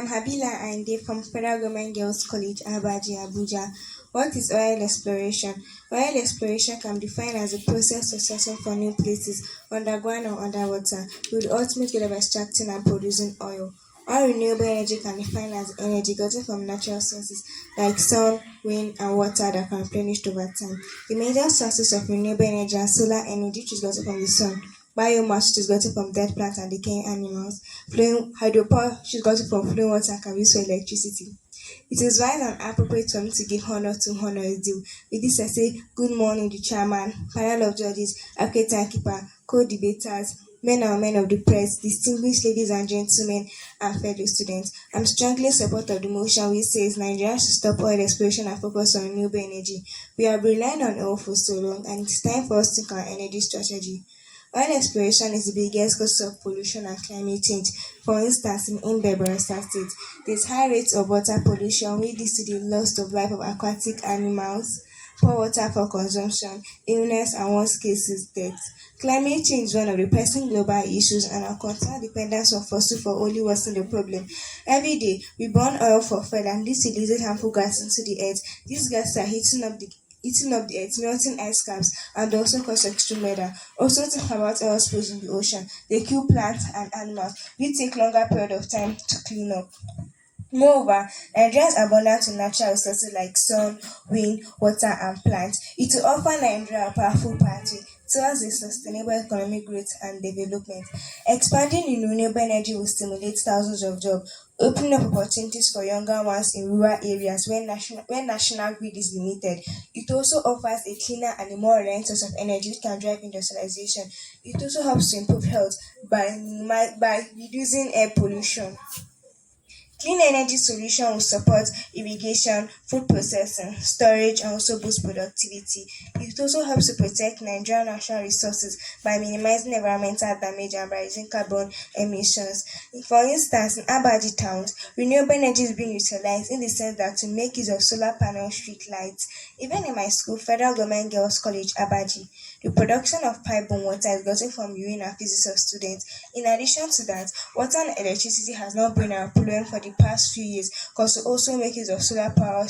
I'm Habila Ainde from Federal Government Girls College, Abaji, Abuja. What is oil exploration? Oil exploration can be defined as a process of searching for new places, underground or underwater, with the ultimate goal of extracting and producing oil. All renewable energy can be defined as energy gotten from natural sources like sun, wind, and water that can replenish over time. The major sources of renewable energy are solar energy, which is gotten from the sun, biomass, which is gotten from dead plants and decaying animals, flowing hydropower, which is gotten from flowing water and can be used for electricity. It is wise and appropriate for me to give honor to honor is due. With this, I say good morning, the chairman, panel of judges, advocate and keeper, co-debaters, men and women of the press, distinguished ladies and gentlemen, and fellow students. I'm strongly in support of the motion which says Nigeria should stop oil exploration and focus on renewable energy. We have relied on oil for so long, and it's time for us to think our energy strategy. Oil exploration is the biggest cause of pollution and climate change. For instance, in Imbe, State, there's high rates of water pollution, which leads to the loss of life of aquatic animals, poor water for consumption, illness, and worst cases, death. Climate change is one of the pressing global issues, and our continued dependence on fossil fuel only worsen the problem. Every day, we burn oil for fuel, and this releases harmful gas into the earth. These gases are heating up the earth, melting ice caps, and also cause extreme weather. Also think about oil spills in the ocean. They kill plants and animals. We take longer period of time to clean up. Moreover, Nigeria's abundance in natural resources like sun, wind, water, and plants. It will offer Nigeria a powerful pathway towards a sustainable economic growth and development. Expanding in renewable energy will stimulate thousands of jobs, opening up opportunities for younger ones in rural areas where national grid is limited. It also offers a cleaner and a more reliant source of energy which can drive industrialization. It also helps to improve health by reducing air pollution. Clean energy solution will support irrigation, food processing, storage, and also boost productivity. It also helps to protect Nigerian natural resources by minimizing environmental damage and by reducing carbon emissions. For instance, in Abaji towns, renewable energy is being utilized in the sense that to make use of solar panel street lights. Even in my school, Federal Government Girls College, Abaji, the production of pipe-borne water is gotten from urine and feces of students. In addition to that, water and electricity has not been our problem for the past few years because we also make use of solar powered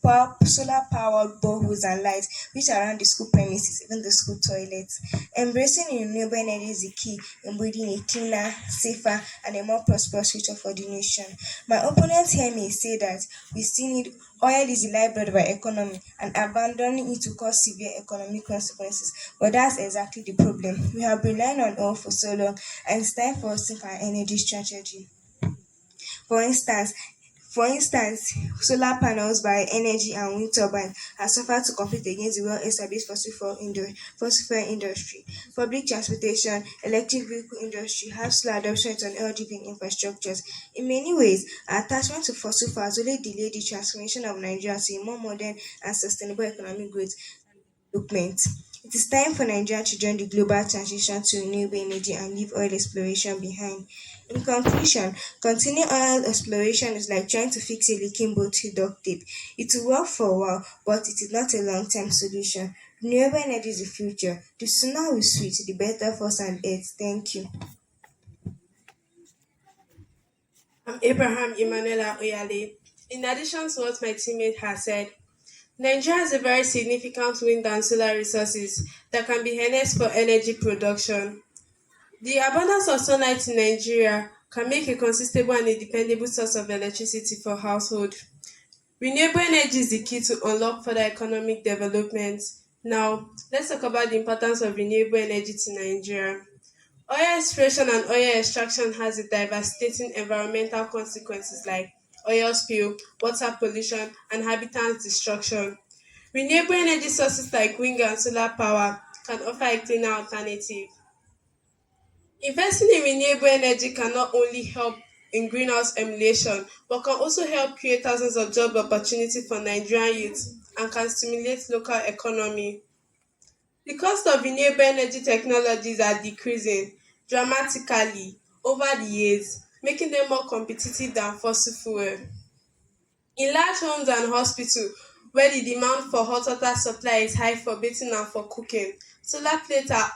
boreholes and lights which are around the school premises, even the school toilets. Embracing renewable energy is the key in building a cleaner, safer, and a more prosperous future for the nation. My opponents here may say that we still need oil is the lifeblood of our economy and abandoning it will cause severe economic consequences. But that's exactly the problem. We have been relying on oil for so long and it's time for us to think our energy strategy. For instance, for instance, solar panels by energy and wind turbines have suffered to compete against the well-established fossil fuel industry. Public transportation, electric vehicle industry have slow adoption on LGV infrastructures. In many ways, our attachment to fossil fuels only delay the transformation of Nigeria to a more modern and sustainable economic growth development. It is time for Nigeria to join the global transition to renewable energy and leave oil exploration behind. In conclusion, continuing oil exploration is like trying to fix a leaking boat with duct tape. It will work for a while, but it is not a long-term solution. Renewable energy is the future. The sooner we switch, the better for us and earth. Thank you. I'm Abraham Emanuela Oyale. In addition to what my teammate has said, Nigeria has a very significant wind and solar resources that can be harnessed for energy production. The abundance of sunlight in Nigeria can make a consistent and a dependable source of electricity for households. Renewable energy is the key to unlock further economic development. Now, let's talk about the importance of renewable energy to Nigeria. Oil exploration and oil extraction has a devastating environmental consequences like oil spill, water pollution, and habitat destruction. Renewable energy sources like wind and solar power can offer a cleaner alternative. Investing in renewable energy can not only help in greenhouse emulation, but can also help create thousands of job opportunities for Nigerian youth and can stimulate local economy. The cost of renewable energy technologies are decreasing dramatically over the years, making them more competitive than fossil fuel. In large homes and hospitals, where the demand for hot water supply is high for bathing and for cooking, solar plates are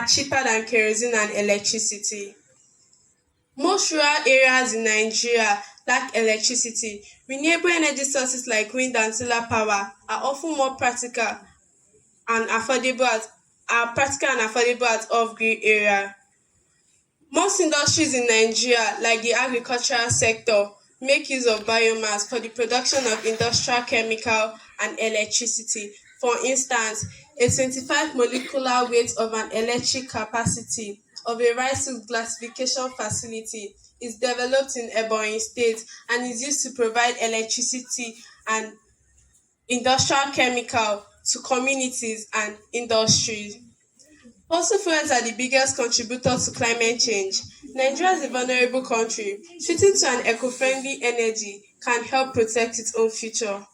cheaper than kerosene and electricity. Most rural areas in Nigeria lack electricity. Renewable energy sources like wind and solar power are often more and affordable at practical and affordable at off-grid area. Most industries in Nigeria, like the agricultural sector, make use of biomass for the production of industrial chemical and electricity. For instance, a 25 molecular weight of an electric capacity of a rice glassification facility is developed in Ebonyi State and is used to provide electricity and industrial chemical to communities and industries. Fossil fuels are the biggest contributor to climate change. Nigeria is a vulnerable country. Switching to an eco-friendly energy can help protect its own future.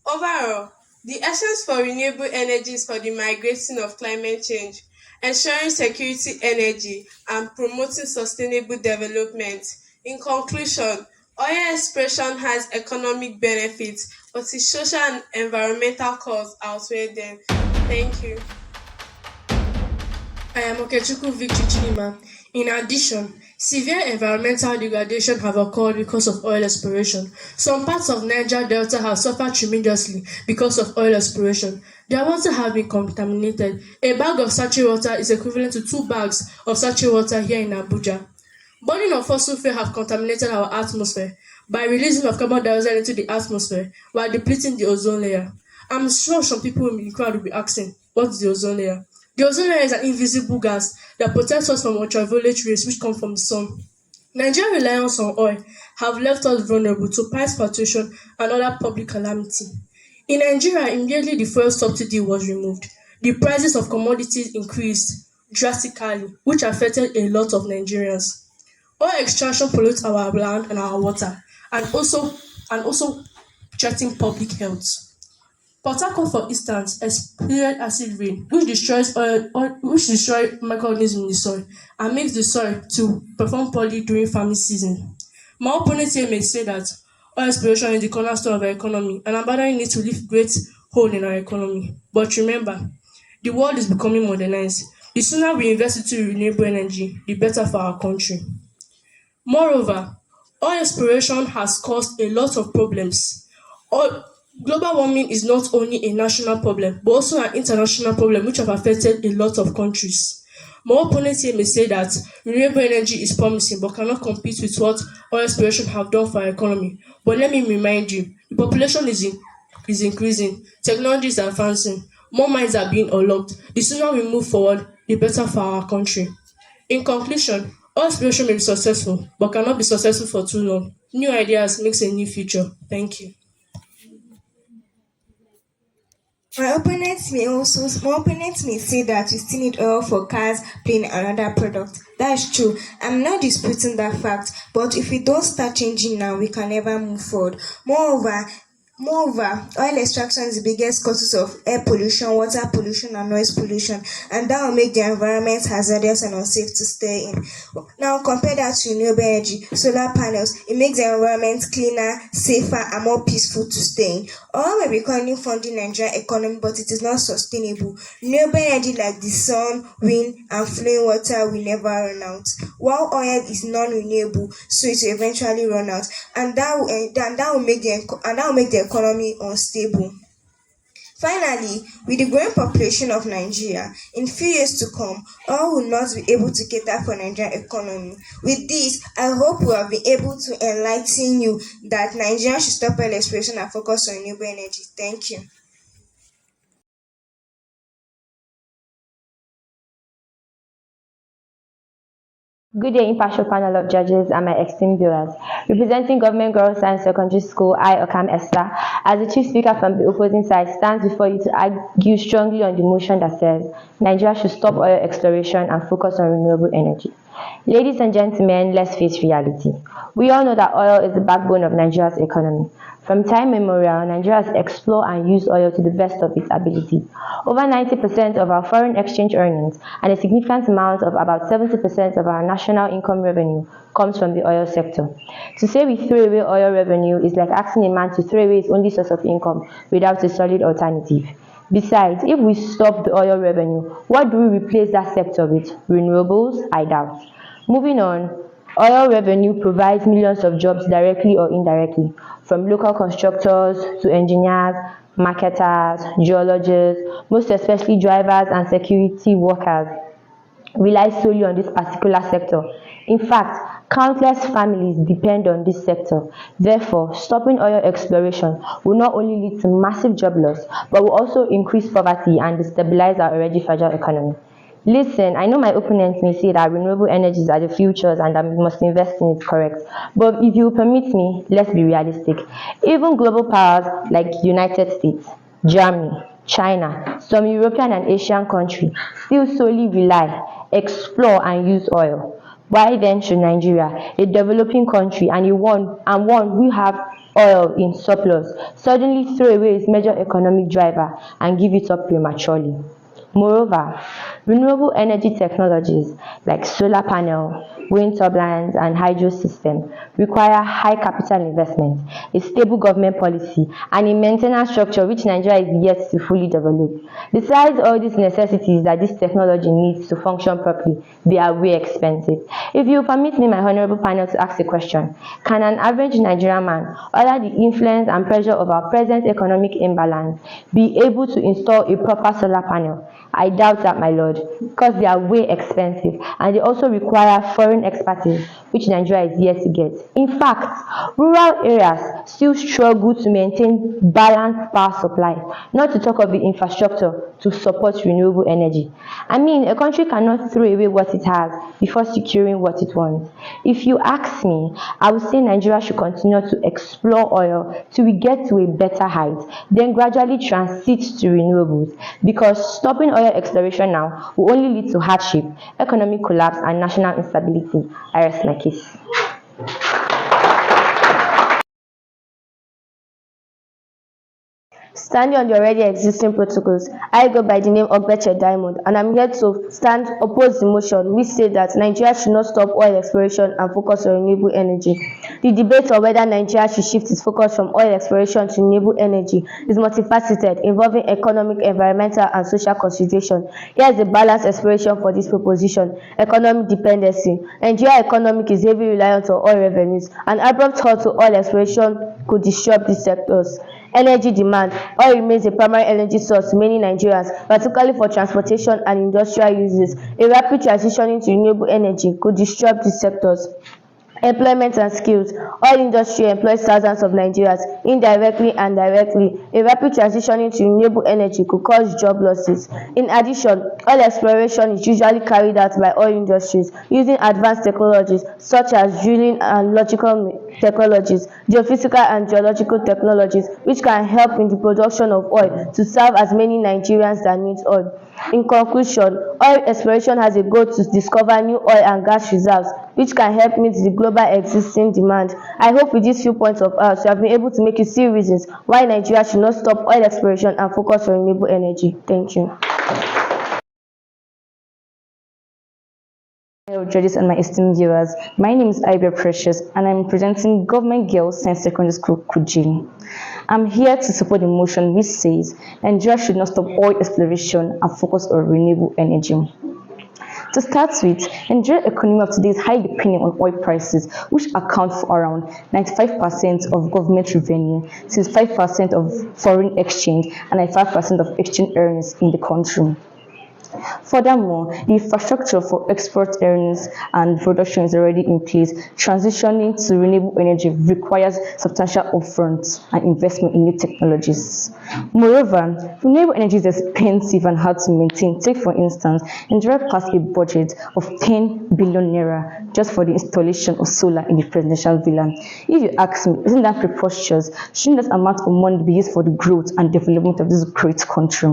Overall, the essence for renewable energy is for the migrating of climate change, ensuring security energy, and promoting sustainable development. In conclusion, oil exploration has economic benefits, but its social and environmental costs outweigh them. Thank you. I am Okechukwu Victory Chima. In addition, severe environmental degradation have occurred because of oil exploration. Some parts of Niger Delta have suffered tremendously because of oil exploration. Their water have been contaminated. A bag of sachet water is equivalent to 2 bags of sachet water here in Abuja. Burning of fossil fuel have contaminated our atmosphere by releasing of carbon dioxide into the atmosphere while depleting the ozone layer. I'm sure some people in the crowd will be asking, what's the ozone layer? The ozone layer is an invisible gas that protects us from ultraviolet rays which come from the sun. Nigeria's reliance on oil have left us vulnerable to price fluctuation and other public calamity. In Nigeria, immediately the fuel subsidy was removed, the prices of commodities increased drastically, which affected a lot of Nigerians. Oil extraction pollutes our land and our water, and also threaten public health. Port Harcourt, for instance, experienced acid rain, which destroy microorganisms in the soil and makes the soil to perform poorly during farming season. My opponents here may say that oil exploration is the cornerstone of our economy and abandoning it to leave great hole in our economy. But remember, the world is becoming modernized. The sooner we invest into renewable energy, the better for our country. Moreover, oil exploration has caused a lot of problems. Oil, global warming is not only a national problem but also an international problem which have affected a lot of countries. My opponents here may say that renewable energy is promising but cannot compete with what oil exploration have done for our economy. But let me remind you, the population is increasing, technology is advancing, more mines are being unlocked. The sooner we move forward, the better for our country. In conclusion, all exploration may be successful but cannot be successful for too long. New ideas makes a new future. Thank you. My opponents may say that we still need oil for cars, plane, and other products. That's true. I'm not disputing that fact, but if we don't start changing now, we can never move forward. Moreover, oil extraction is the biggest causes of air pollution, water pollution, and noise pollution, and that will make the environment hazardous and unsafe to stay in. Now, compare that to renewable energy, solar panels, it makes the environment cleaner, safer, and more peaceful to stay in. Oil may be currently funding Nigerian economy, but it is not sustainable. Renewable energy like the sun, wind, and flowing water will never run out. While oil is non-renewable, so it will eventually run out, and that will make the economy unstable. Finally, with the growing population of Nigeria, in few years to come, all will not be able to cater for Nigerian economy. With this, I hope we have been able to enlighten you that Nigeria should stop oil exploration and focus on renewable energy. Thank you. Good day, impartial panel of judges and my esteemed viewers. Representing Government Girls Science Secondary School, I, Okam Esther, as the chief speaker from the opposing side, stands before you to argue strongly on the motion that says Nigeria should stop oil exploration and focus on renewable energy. Ladies and gentlemen, let's face reality. We all know that oil is the backbone of Nigeria's economy. From time immemorial, Nigeria has explored and used oil to the best of its ability. Over 90% of our foreign exchange earnings and a significant amount of about 70% of our national income revenue comes from the oil sector. To say we throw away oil revenue is like asking a man to throw away his only source of income without a solid alternative. Besides, if we stop the oil revenue, what do we replace that sector with? Renewables? I doubt. Moving on, Oil revenue provides millions of jobs directly or indirectly, from local constructors to engineers, marketers, geologists, most especially drivers and security workers rely solely on this particular sector. In fact, countless families depend on this sector. Therefore, stopping oil exploration will not only lead to massive job loss, but will also increase poverty and destabilize our already fragile economy. Listen, I know my opponents may say that renewable energies are the futures and that we must invest in it, correct? But if you permit me, let's be realistic. Even global powers like United States, Germany, China, some European and Asian countries still solely rely, explore and use oil. Why then should Nigeria, a developing country and one who have oil in surplus, suddenly throw away its major economic driver and give it up prematurely? Moreover, renewable energy technologies like solar panel, wind turbines and hydro systems require high capital investment, a stable government policy and a main ten ance structure which Nigeria is yet to fully develop. Besides all these necessities that this technology needs to function properly, they are way expensive. If you permit me, my honorable panel, to ask a question, can an average Nigerian man, under the influence and pressure of our present economic imbalance, be able to install a proper solar panel? I doubt that, my lord, because they are way expensive and they also require foreign expertise, which Nigeria is yet to get. In fact, rural areas still struggle to maintain balanced power supply, not to talk of the infrastructure to support renewable energy. I mean, a country cannot throw away what it has before securing what it wants. If you ask me, I would say Nigeria should continue to explore oil till we get to a better height, then gradually transit to renewables, because stopping oil exploration now will only lead to hardship, economic collapse and national instability. I rest my case. Standing on the already existing protocols, I go by the name of Betche Diamond, and I'm here to oppose the motion which says that Nigeria should not stop oil exploration and focus on renewable energy. The debate on whether Nigeria should shift its focus from oil exploration to renewable energy is multifaceted, involving economic, environmental, and social consideration. Here is a balanced exploration for this proposition. Economic dependency. Nigeria economy is heavily reliant on oil revenues. An abrupt halt to oil exploration could disrupt these sectors. Energy demand. Oil remains a primary energy source to many Nigerians, particularly for transportation and industrial uses. A rapid transition into renewable energy could disrupt these sectors. Employment and skills. Oil industry employs thousands of Nigerians, indirectly and directly. A rapid transition into renewable energy could cause job losses. In addition, oil exploration is usually carried out by oil industries using advanced technologies such as drilling and logical technologies, geophysical and geological technologies, which can help in the production of oil to serve as many Nigerians that need oil. In conclusion, oil exploration has a goal to discover new oil and gas reserves, which can help meet the global existing demand. I hope with these few points of ours, we have been able to make you see reasons why Nigeria should not stop oil exploration and focus on renewable energy. Thank you. Hello, judges and my esteemed viewers. My name is Ibia Precious, and I'm presenting Government Girls Science Secondary School, Kuje. I'm here to support the motion which says Nigeria should not stop oil exploration and focus on renewable energy. To start with, Nigeria's economy of today is highly dependent on oil prices, which account for around 95% of government revenue, 65% of foreign exchange, and 95% of exchange earnings in the country. Furthermore, the infrastructure for export earnings and production is already in place. Transitioning to renewable energy requires substantial upfront and investment in new technologies. Moreover, renewable energy is expensive and hard to maintain. Take, for instance, Nigeria passed a budget of 10 billion naira just for the installation of solar in the presidential villa. If you ask me, isn't that preposterous? Shouldn't that amount of money be used for the growth and development of this great country?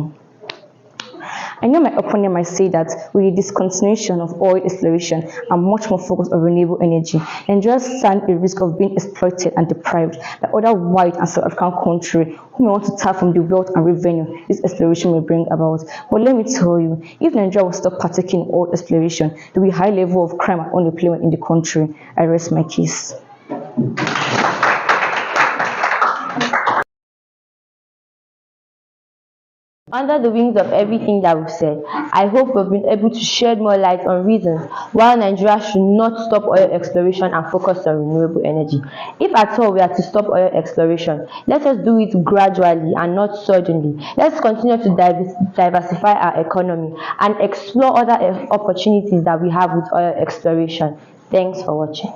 I know my opponent might say that with the discontinuation of oil exploration and much more focus on renewable energy, Nigeria stands a risk of being exploited and deprived by other white and South African countries who may want to tap from the wealth and revenue this exploration may bring about. But let me tell you, if Nigeria will stop partaking in oil exploration, there will be a high level of crime and unemployment in the country. I rest my case. Under the wings of everything that we've said, I hope we've been able to shed more light on reasons why Nigeria should not stop oil exploration and focus on renewable energy. If at all we are to stop oil exploration, let us do it gradually and not suddenly. Let's continue to diversify our economy and explore other opportunities that we have with oil exploration. Thanks for watching.